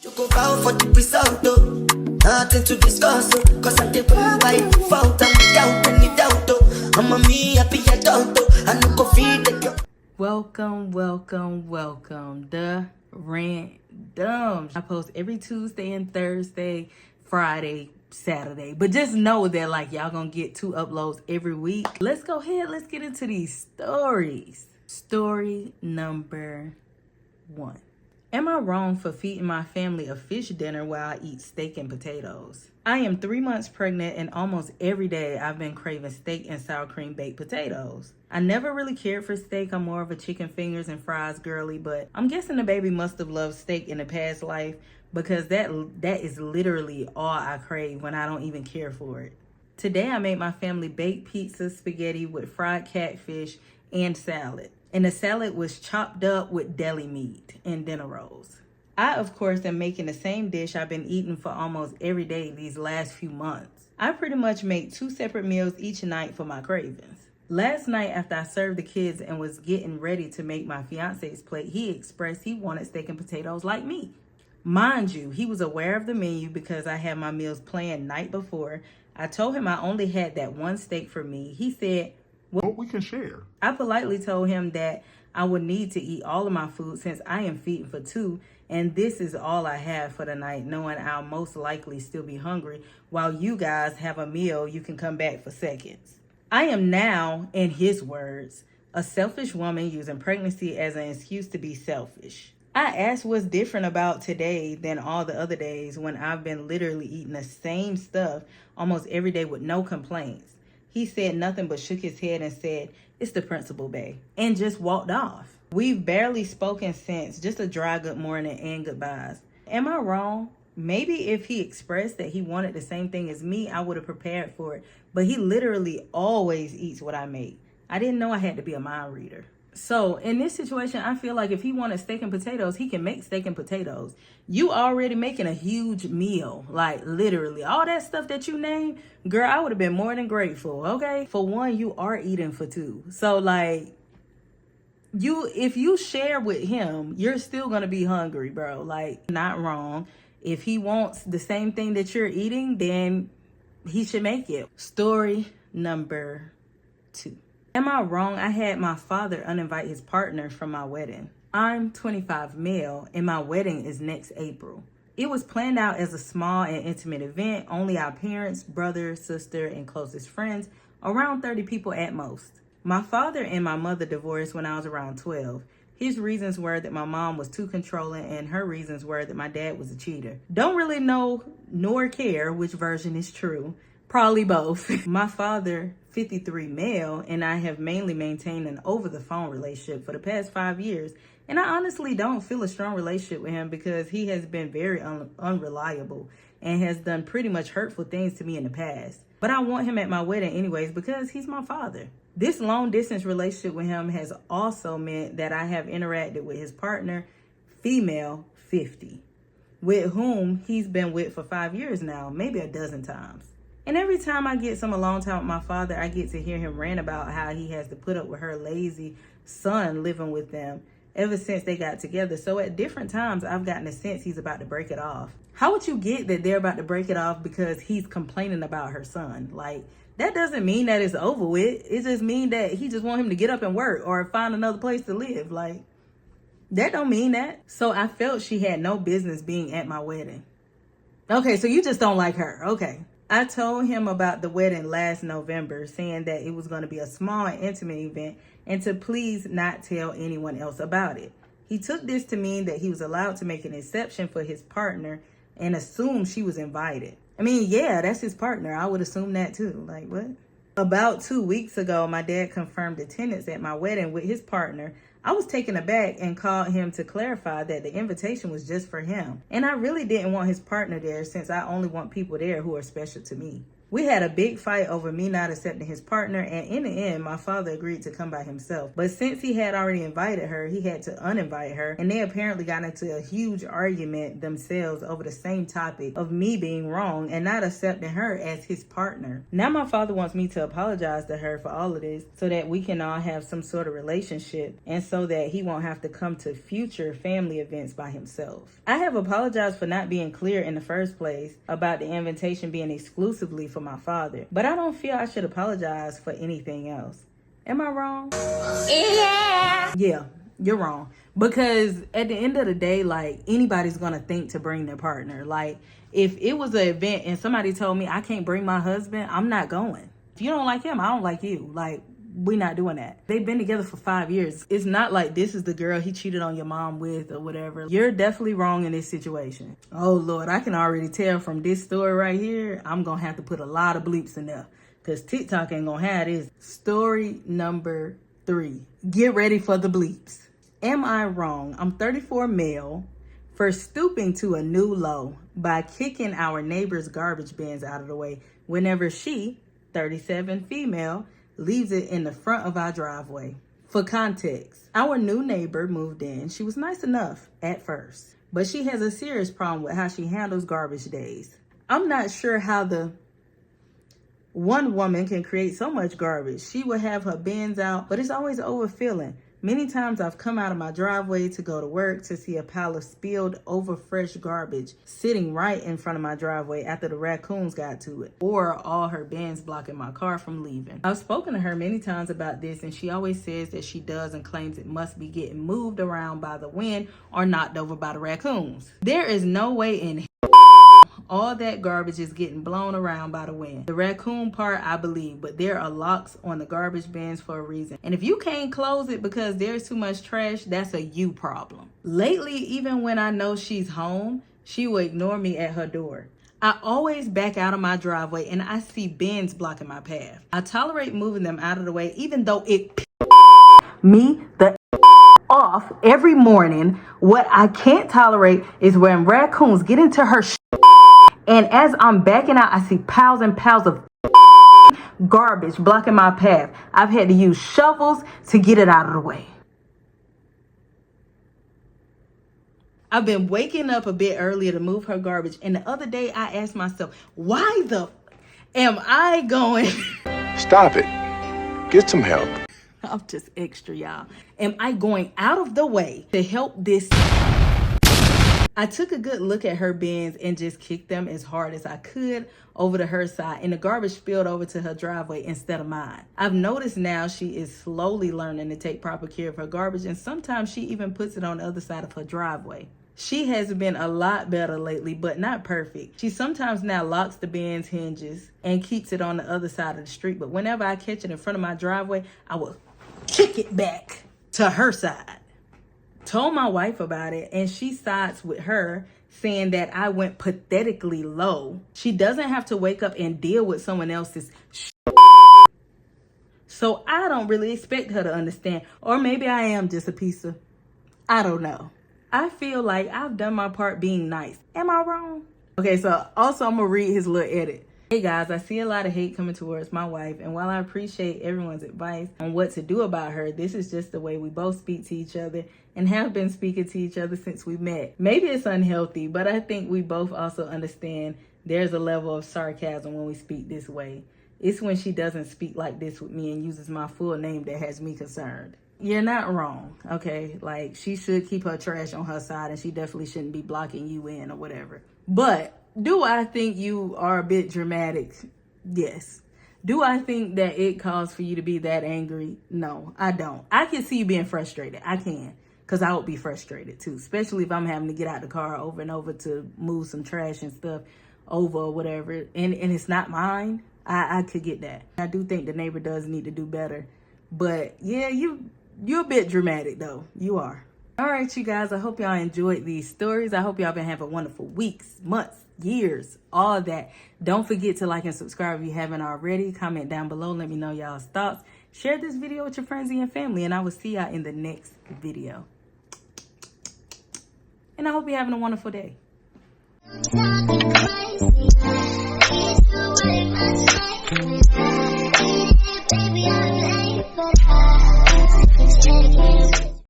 You go bow for the result, though. Nothing to discuss, oh. Cause I did by default and without any doubt, though. I'm a me happy adult, though. I no go feed the girl. Welcome. The Randoms. I post every Tuesday and Thursday, Friday, Saturday. But just know that like y'all gonna get 2 uploads every week. Let's go ahead. Let's get into these stories. Story number 1. Am I wrong for feeding my family a fish dinner while I eat steak and potatoes? I am 3 months pregnant and almost every day I've been craving steak and sour cream baked potatoes. I never really cared for steak. I'm more of a chicken fingers and fries girly, but I'm guessing the baby must have loved steak in a past life because that is literally all I crave when I don't even care for it. Today I made my family baked pizza spaghetti with fried catfish and salad. And the salad was chopped up with deli meat and dinner rolls. I, of course, am making the same dish I've been eating for almost every day these last few months. I pretty much make 2 separate meals each night for my cravings. Last night, after I served the kids and was getting ready to make my fiance's plate, he expressed he wanted steak and potatoes like me. Mind you, he was aware of the menu because I had my meals planned night before. I told him I only had that one steak for me. He said, well, we can share. I politely told him that I would need to eat all of my food since I am feeding for 2 and this is all I have for the night, knowing I'll most likely still be hungry while you guys have a meal you can come back for seconds. I am now, in his words, a selfish woman using pregnancy as an excuse to be selfish. I asked what's different about today than all the other days when I've been literally eating the same stuff almost every day with no complaints. He said nothing but shook his head and said, "It's the principal, bae," and just walked off. We've barely spoken since, just a dry good morning and goodbyes. Am I wrong? Maybe if he expressed that he wanted the same thing as me, I would have prepared for it. But he literally always eats what I make. I didn't know I had to be a mind reader. So in this situation, I feel like if he wanted steak and potatoes, he can make steak and potatoes. You already making a huge meal, like literally all that stuff that you named, girl, I would have been more than grateful. Okay. For one, you are eating for 2. So like if you share with him, you're still going to be hungry, bro. Like not wrong. If he wants the same thing that you're eating, then he should make it. Story number 2. Am I wrong? I had my father uninvite his partner from my wedding. I'm 25 male and my wedding is next April. It was planned out as a small and intimate event, only our parents, brother, sister, and closest friends, around 30 people at most. My father and my mother divorced when I was around 12. His reasons were that my mom was too controlling and her reasons were that my dad was a cheater. Don't really know nor care which version is true. Probably both. My father, 53 male, and I have mainly maintained an over-the-phone relationship for the past 5 years. And I honestly don't feel a strong relationship with him because he has been very unreliable and has done pretty much hurtful things to me in the past. But I want him at my wedding anyways because he's my father. This long-distance relationship with him has also meant that I have interacted with his partner, female, 50, with whom he's been with for 5 years now, maybe a dozen times. And every time I get some alone time with my father, I get to hear him rant about how he has to put up with her lazy son living with them ever since they got together. So at different times, I've gotten a sense he's about to break it off. How would you get that they're about to break it off because he's complaining about her son? Like, that doesn't mean that it's over with. It just means that he just want him to get up and work or find another place to live. Like, that don't mean that. So I felt she had no business being at my wedding. Okay, so you just don't like her. Okay. I told him about the wedding last November, saying that it was going to be a small and intimate event and to please not tell anyone else about it. He took this to mean that he was allowed to make an exception for his partner and assumed she was invited. I mean, yeah, that's his partner. I would assume that too. Like, what? About 2 weeks ago, my dad confirmed attendance at my wedding with his partner. I was taken aback and called him to clarify that the invitation was just for him. And I really didn't want his partner there since I only want people there who are special to me. We had a big fight over me not accepting his partner, and in the end, my father agreed to come by himself. But since he had already invited her, he had to uninvite her, and they apparently got into a huge argument themselves over the same topic of me being wrong and not accepting her as his partner. Now my father wants me to apologize to her for all of this so that we can all have some sort of relationship and so that he won't have to come to future family events by himself. I have apologized for not being clear in the first place about the invitation being exclusively for my father, but I don't feel I should apologize for anything else. Am I wrong? Yeah, you're wrong. Because at the end of the day, like, anybody's gonna think to bring their partner. Like, if it was an event and somebody told me I can't bring my husband, I'm not going. If you don't like him, I don't like you. Like, we're not doing that. They've been together for 5 years. It's not like this is the girl he cheated on your mom with or whatever. You're definitely wrong in this situation. Oh Lord, I can already tell from this story right here, I'm gonna have to put a lot of bleeps in there because TikTok ain't gonna have this. Story number 3. Get ready for the bleeps. Am I wrong? I'm 34 male for stooping to a new low by kicking our neighbor's garbage bins out of the way whenever she, 37 female, leaves it in the front of our driveway. For context, our new neighbor moved in. She was nice enough at first, but she has a serious problem with how she handles garbage days. I'm not sure how the one woman can create so much garbage. She will have her bins out, but it's always overfilling. Many times I've come out of my driveway to go to work to see a pile of spilled over fresh garbage sitting right in front of my driveway after the raccoons got to it, or all her bins blocking my car from leaving. I've spoken to her many times about this, and she always says that she does and claims it must be getting moved around by the wind or knocked over by the raccoons. There is no way in all that garbage is getting blown around by the wind. The raccoon part, I believe, but there are locks on the garbage bins for a reason. And if you can't close it because there's too much trash, that's a you problem. Lately, even when I know she's home, she will ignore me at her door. I always back out of my driveway and I see bins blocking my path. I tolerate moving them out of the way even though it me the off every morning. What I can't tolerate is when raccoons get into her and as I'm backing out, I see piles and piles of garbage blocking my path. I've had to use shovels to get it out of the way. I've been waking up a bit earlier to move her garbage. And the other day I asked myself, why the am I going? Stop it. Get some help. I'm just extra, y'all. Am I going out of the way to help this? I took a good look at her bins and just kicked them as hard as I could over to her side, and the garbage spilled over to her driveway instead of mine. I've noticed now she is slowly learning to take proper care of her garbage, and sometimes she even puts it on the other side of her driveway. She has been a lot better lately, but not perfect. She sometimes now locks the bin's hinges and keeps it on the other side of the street, but whenever I catch it in front of my driveway, I will kick it back to her side. Told my wife about it, and she sides with her, saying that I went pathetically low. She doesn't have to wake up and deal with someone else's so I don't really expect her to understand. Or maybe I am just a piece of, I don't know. I feel like I've done my part being nice. Am I wrong? Okay, so also I'm gonna read his little edit. Hey guys, I see a lot of hate coming towards my wife, and while I appreciate everyone's advice on what to do about her, this is just the way we both speak to each other and have been speaking to each other since we met. Maybe it's unhealthy, but I think we both also understand there's a level of sarcasm when we speak this way. It's when she doesn't speak like this with me and uses my full name that has me concerned. You're not wrong, okay? Like, she should keep her trash on her side, and she definitely shouldn't be blocking you in or whatever. But do I think you are a bit dramatic? Yes. Do I think that it calls for you to be that angry? No, I don't. I can see you being frustrated. I can, because I would be frustrated too, especially if I'm having to get out the car over and over to move some trash and stuff over or whatever, and it's not mine. I could get that. I do think the neighbor does need to do better. But yeah, you're a bit dramatic though. You are. All right, you guys, I hope y'all enjoyed these stories. I hope y'all been having wonderful weeks, months, years, all that. Don't forget to like and subscribe if you haven't already. Comment down below. Let me know y'all's thoughts. Share this video with your friends and your family, and I will see y'all in the next video. And I hope you're having a wonderful day.